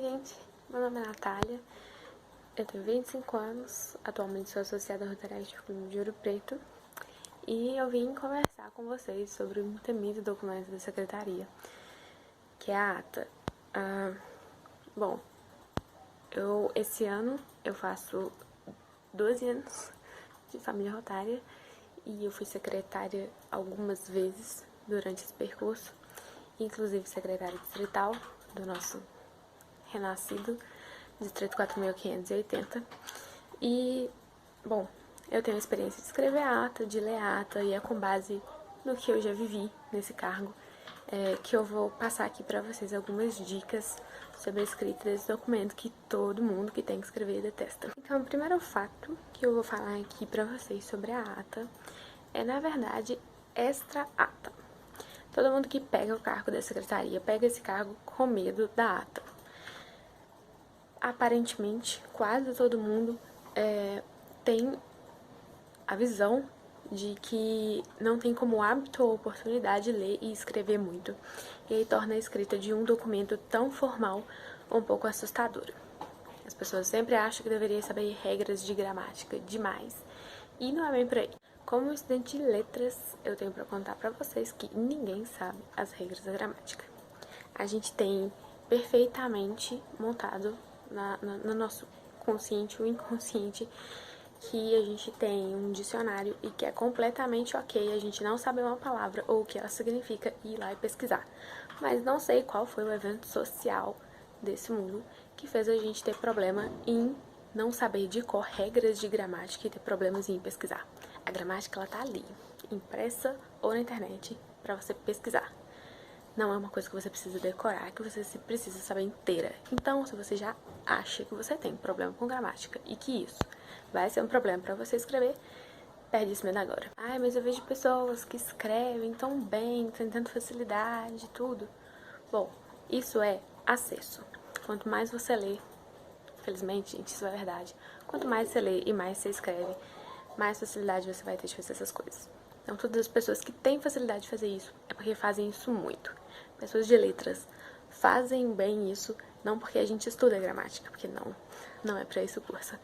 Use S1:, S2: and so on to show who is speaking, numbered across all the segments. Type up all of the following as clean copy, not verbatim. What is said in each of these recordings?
S1: gente, meu nome é Natália, eu tenho 25 anos, atualmente sou associada à Rotaract Clube de Ouro Preto e eu vim conversar com vocês sobre um temido documento da Secretaria, que é a ata. Bom, esse ano eu faço 12 anos de família rotária e eu fui secretária algumas vezes durante esse percurso, inclusive secretária distrital do nosso renascido Distrito 4.580. E, bom, eu tenho a experiência de escrever a ata, de ler a ata, e é com base no que eu já vivi nesse cargo que eu vou passar aqui pra vocês algumas dicas sobre a escrita desse documento que todo mundo que tem que escrever detesta. Então, o primeiro fato que eu vou falar aqui pra vocês sobre a ata é, na verdade, extra ata. Todo mundo que pega o cargo da secretaria pega esse cargo com medo da ata. Aparentemente, quase todo mundo tem a visão de que não tem como hábito ou oportunidade ler e escrever muito, e aí torna a escrita de um documento tão formal um pouco assustadora. As pessoas sempre acham que deveria saber regras de gramática demais, e não é bem por aí. Como estudante de letras, eu tenho para contar para vocês que ninguém sabe as regras da gramática. A gente tem perfeitamente montado no nosso consciente ou inconsciente que a gente tem um dicionário e que é completamente ok a gente não saber uma palavra ou o que ela significa e ir lá e pesquisar. Mas não sei qual foi o evento social desse mundo que fez a gente ter problema em não saber de cor regras de gramática e ter problemas em pesquisar. A gramática, ela tá ali, impressa ou na internet, pra você pesquisar. Não é uma coisa que você precisa decorar, que você precisa saber inteira. Então, se você já acha que você tem problema com gramática e que isso vai ser um problema pra você escrever, perde esse medo agora. Ai, mas eu vejo pessoas que escrevem tão bem, têm tanta facilidade e tudo. Bom, isso é acesso. Quanto mais você lê, felizmente, gente, isso é verdade, quanto mais você lê e mais você escreve, mais facilidade você vai ter de fazer essas coisas. Então, todas as pessoas que têm facilidade de fazer isso é porque fazem isso muito. Pessoas de letras fazem bem isso, não porque a gente estuda gramática, porque não é pra isso o curso.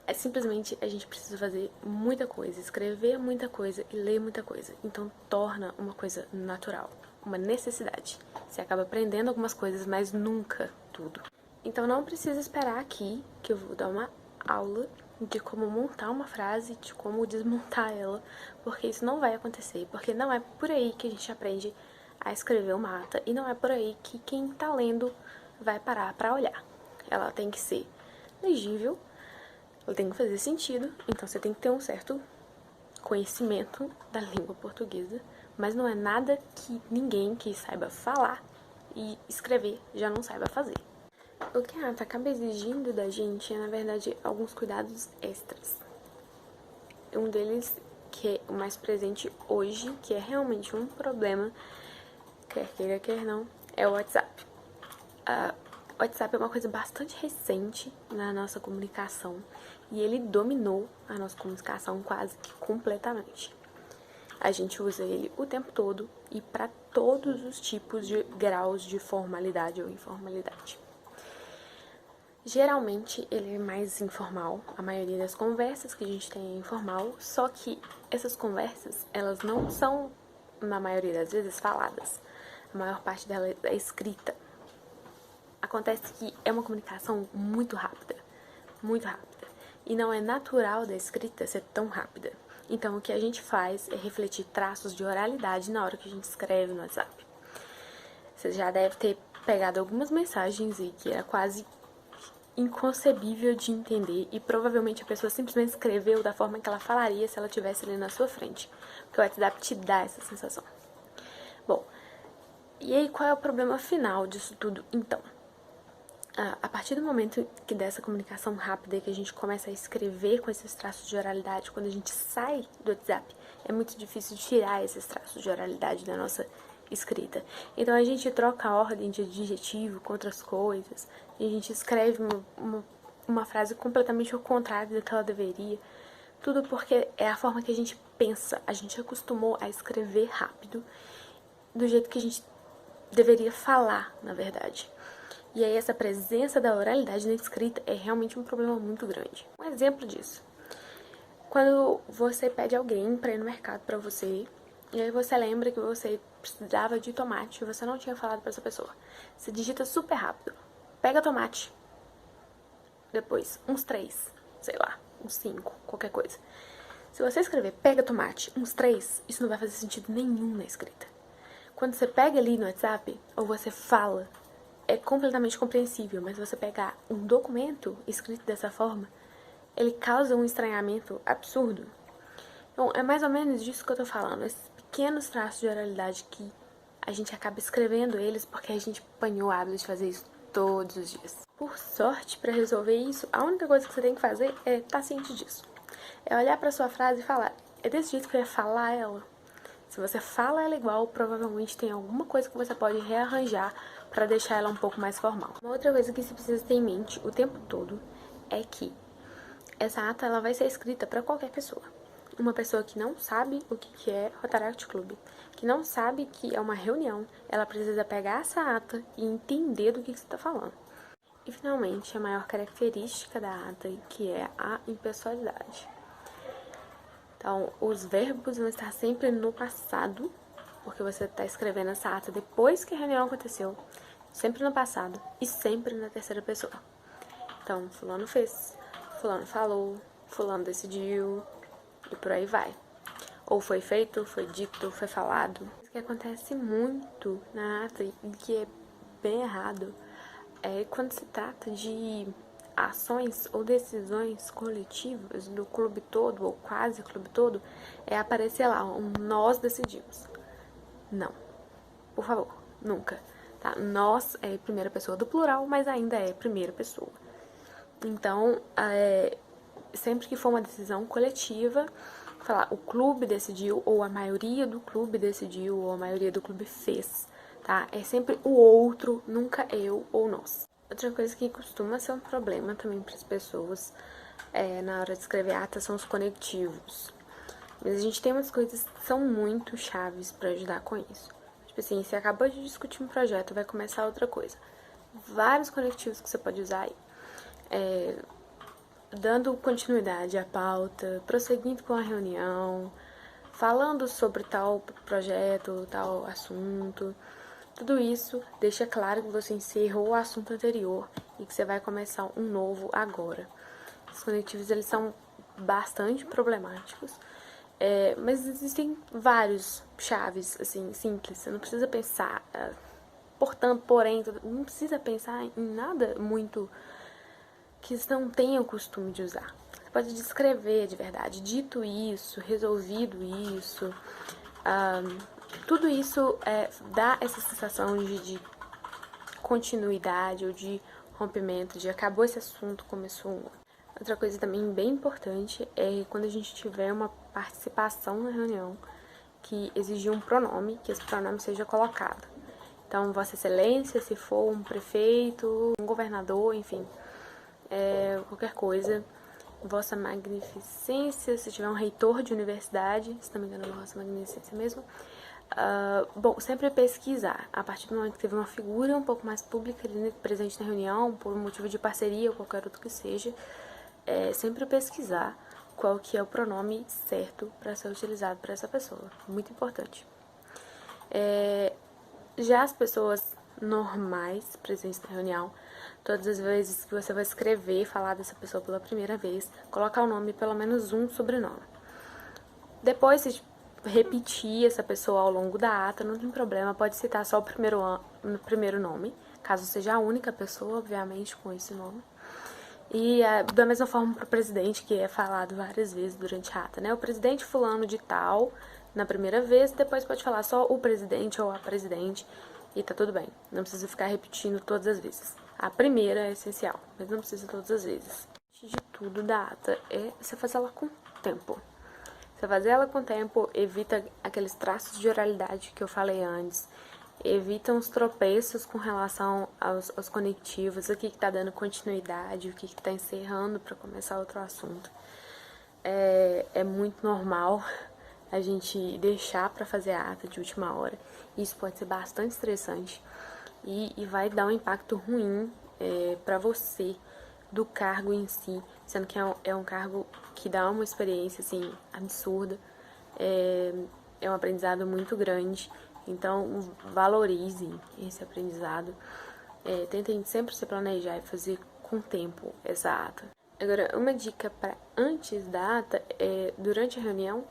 S1: É simplesmente a gente precisa fazer muita coisa, escrever muita coisa e ler muita coisa. Então, torna uma coisa natural, uma necessidade. Você acaba aprendendo algumas coisas, mas nunca tudo. Então, não precisa esperar aqui que eu vou dar uma aula de como montar uma frase, de como desmontar ela, porque isso não vai acontecer, porque não é por aí que a gente aprende a escrever uma ata, e não é por aí que quem tá lendo vai parar pra olhar. Ela tem que ser legível, ela tem que fazer sentido, então você tem que ter um certo conhecimento da língua portuguesa, mas não é nada que ninguém que saiba falar e escrever já não saiba fazer. O que a ata acaba exigindo da gente é, na verdade, alguns cuidados extras. Um deles, que é o mais presente hoje, que é realmente um problema, quer queira, quer não, é o WhatsApp. O WhatsApp é uma coisa bastante recente na nossa comunicação e ele dominou a nossa comunicação quase que completamente. A gente usa ele o tempo todo e para todos os tipos de graus de formalidade ou informalidade. Geralmente ele é mais informal, a maioria das conversas que a gente tem é informal, só que essas conversas, elas não são, na maioria das vezes, faladas. A maior parte dela é escrita. Acontece que é uma comunicação muito rápida, e não é natural da escrita ser tão rápida. Então, o que a gente faz é refletir traços de oralidade na hora que a gente escreve no WhatsApp. Você já deve ter pegado algumas mensagens e que era quase inconcebível de entender e provavelmente a pessoa simplesmente escreveu da forma que ela falaria se ela estivesse ali na sua frente, porque o WhatsApp te dá essa sensação. Bom, e aí qual é o problema final disso tudo, então? A partir do momento que dessa comunicação rápida e que a gente começa a escrever com esses traços de oralidade, quando a gente sai do WhatsApp, é muito difícil tirar esses traços de oralidade da nossa escrita. Então a gente troca a ordem de adjetivo com outras coisas, e a gente escreve uma frase completamente ao contrário do que ela deveria. Tudo porque é a forma que a gente pensa. A gente acostumou a escrever rápido, do jeito que a gente deveria falar, na verdade. E aí essa presença da oralidade na escrita é realmente um problema muito grande. Um exemplo disso: quando você pede alguém para ir no mercado para você, e aí você lembra que você precisava de tomate e você não tinha falado para essa pessoa. Você digita super rápido: pega tomate. Depois, uns 3, sei lá, uns 5, qualquer coisa. Se você escrever pega tomate, uns 3, isso não vai fazer sentido nenhum na escrita. Quando você pega ali no WhatsApp, ou você fala, é completamente compreensível, mas você pegar um documento escrito dessa forma, ele causa um estranhamento absurdo. Então, é mais ou menos disso que eu tô falando, esses pequenos traços de oralidade que a gente acaba escrevendo eles porque a gente apanhou o hábito de fazer isso todos os dias. Por sorte, para resolver isso, a única coisa que você tem que fazer é estar ciente disso. É olhar para sua frase e falar: é desse jeito que eu ia falar ela? Se você fala ela igual, provavelmente tem alguma coisa que você pode rearranjar para deixar ela um pouco mais formal. Uma outra coisa que você precisa ter em mente o tempo todo é que essa ata ela vai ser escrita para qualquer pessoa. Uma pessoa que não sabe o que é Rotaract Club, que não sabe que é uma reunião, ela precisa pegar essa ata e entender do que você está falando. E, finalmente, a maior característica da ata, que é a impessoalidade. Então, os verbos vão estar sempre no passado, porque você está escrevendo essa ata depois que a reunião aconteceu, sempre no passado e sempre na terceira pessoa. Então, fulano fez, fulano falou, fulano decidiu e por aí vai. Ou foi feito, foi dito, foi falado. O que acontece muito na ata e que é bem errado é quando se trata de ações ou decisões coletivas do clube todo, ou quase clube todo, é aparecer lá um nós decidimos. Não. Por favor, nunca. Tá? Nós é primeira pessoa do plural, mas ainda é primeira pessoa. Então, sempre que for uma decisão coletiva, falar o clube decidiu, ou a maioria do clube decidiu, ou a maioria do clube fez, tá? É sempre o outro, nunca eu ou nós. Outra coisa que costuma ser um problema também para as pessoas na hora de escrever ata são os conectivos. Mas a gente tem umas coisas que são muito chaves para ajudar com isso. Tipo assim, você acabou de discutir um projeto, vai começar outra coisa. Vários conectivos que você pode usar aí. Dando continuidade à pauta, prosseguindo com a reunião, falando sobre tal projeto, tal assunto. Tudo isso deixa claro que você encerrou o assunto anterior e que você vai começar um novo agora. Os conectivos, eles são bastante problemáticos, mas existem vários chaves, assim, simples. Você não precisa pensar, portanto, porém, não precisa pensar em nada muito que você não tenha o costume de usar. Você pode descrever de verdade, dito isso, resolvido isso. Tudo isso dá essa sensação de continuidade ou de rompimento, de acabou esse assunto, começou um. Outra coisa também bem importante é quando a gente tiver uma participação na reunião que exigir um pronome, que esse pronome seja colocado. Então, Vossa Excelência, se for um prefeito, um governador, enfim, qualquer coisa. Vossa Magnificência, se tiver um reitor de universidade, se não me engano, Vossa Magnificência mesmo. Bom, sempre pesquisar. A partir do momento que teve uma figura um pouco mais pública ali presente na reunião, por um motivo de parceria ou qualquer outro que seja, sempre pesquisar qual que é o pronome certo para ser utilizado para essa pessoa. Muito importante. Já as pessoas normais presentes na reunião, todas as vezes que você vai escrever e falar dessa pessoa pela primeira vez, colocar o nome pelo menos um sobrenome. Depois, se repetir essa pessoa ao longo da ata, não tem problema, pode citar só o primeiro nome, caso seja a única pessoa, obviamente, com esse nome. E da mesma forma para o presidente, que é falado várias vezes durante a ata, né? O presidente fulano de tal, na primeira vez, depois pode falar só o presidente ou a presidente, e tá tudo bem. Não precisa ficar repetindo todas as vezes. A primeira é essencial, mas não precisa todas as vezes. Antes de tudo da ata é você fazer ela com tempo. Você fazer ela com tempo evita aqueles traços de oralidade que eu falei antes, evita uns tropeços com relação aos conectivos, o que está dando continuidade, o que está encerrando para começar outro assunto. É muito normal a gente deixar para fazer a ata de última hora. Isso pode ser bastante estressante. e vai dar um impacto ruim para você do cargo em si, sendo que é um cargo que dá uma experiência, assim, absurda, é um aprendizado muito grande, então valorizem esse aprendizado, tentem sempre se planejar e fazer com tempo essa ata. Agora, uma dica para antes da ata é, durante a reunião,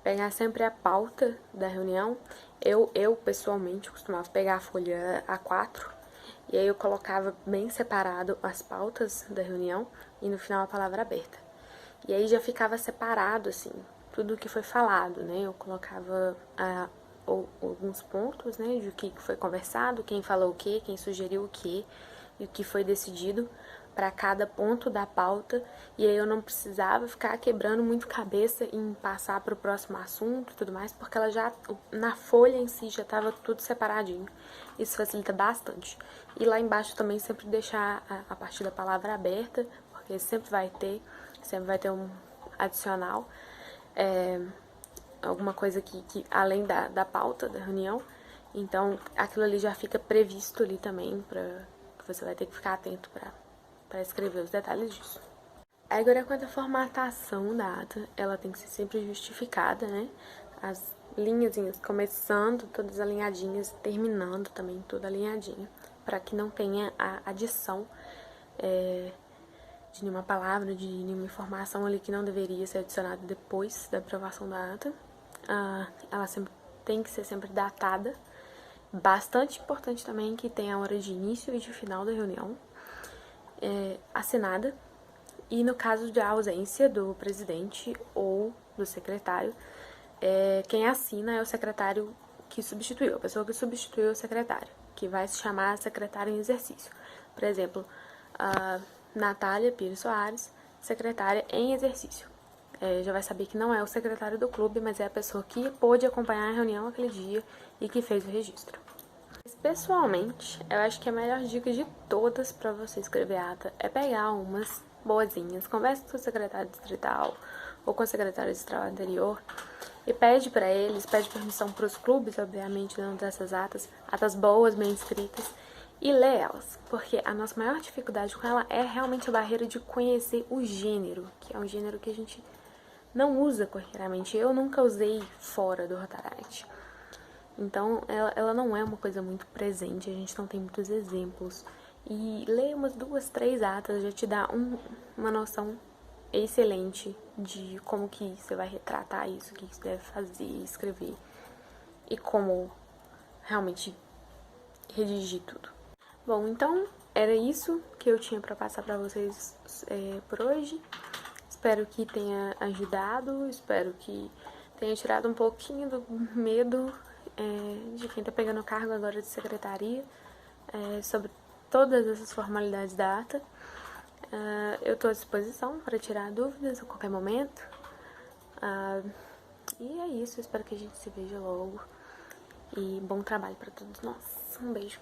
S1: pegar sempre a pauta da reunião. Eu pessoalmente, costumava pegar a folha A4 e aí eu colocava bem separado as pautas da reunião e no final a palavra aberta. E aí já ficava separado, assim, tudo o que foi falado, né? Eu colocava alguns pontos, né, de o que foi conversado, quem falou o quê, quem sugeriu o quê e o que foi decidido para cada ponto da pauta, e aí eu não precisava ficar quebrando muito cabeça em passar para o próximo assunto e tudo mais, porque ela já, na folha em si, já estava tudo separadinho. Isso facilita bastante. E lá embaixo também sempre deixar a parte da palavra aberta, porque sempre vai ter um adicional, alguma coisa que além da pauta da reunião, então aquilo ali já fica previsto ali também, que você vai ter que ficar atento para escrever os detalhes disso. Agora, quanto à formatação da ata, ela tem que ser sempre justificada, né? As linhazinhas começando, todas alinhadinhas, terminando também tudo alinhadinho, para que não tenha a adição de nenhuma palavra, de nenhuma informação ali que não deveria ser adicionada depois da aprovação da ata. Ela sempre tem que ser sempre datada. Bastante importante também que tenha a hora de início e de final da reunião, assinada, e no caso de ausência do presidente ou do secretário, quem assina é o secretário que substituiu, a pessoa que substituiu o secretário, que vai se chamar secretário em exercício. Por exemplo, a Natália Pires Soares, secretária em exercício. Já vai saber que não é o secretário do clube, mas é a pessoa que pôde acompanhar a reunião aquele dia e que fez o registro. Pessoalmente, eu acho que a melhor dica de todas para você escrever ata é pegar umas boazinhas, conversa com o secretário distrital ou com o secretário distrital anterior e pede para eles, pede permissão para os clubes, obviamente, dentro dessas atas boas, bem escritas, e lê elas, porque a nossa maior dificuldade com ela é realmente a barreira de conhecer o gênero, que é um gênero que a gente não usa corriqueiramente. Eu nunca usei fora do Rotaract. Então, ela não é uma coisa muito presente, a gente não tem muitos exemplos. E ler umas 2, 3 atas já te dá uma noção excelente de como que você vai retratar isso, o que você deve fazer, escrever e como realmente redigir tudo. Bom, então era isso que eu tinha para passar para vocês por hoje. Espero que tenha ajudado, espero que tenha tirado um pouquinho do medo de quem tá pegando o cargo agora de secretaria, sobre todas essas formalidades da ata. Eu tô à disposição para tirar dúvidas a qualquer momento. E é isso, espero que a gente se veja logo. E bom trabalho para todos nós. Um beijo.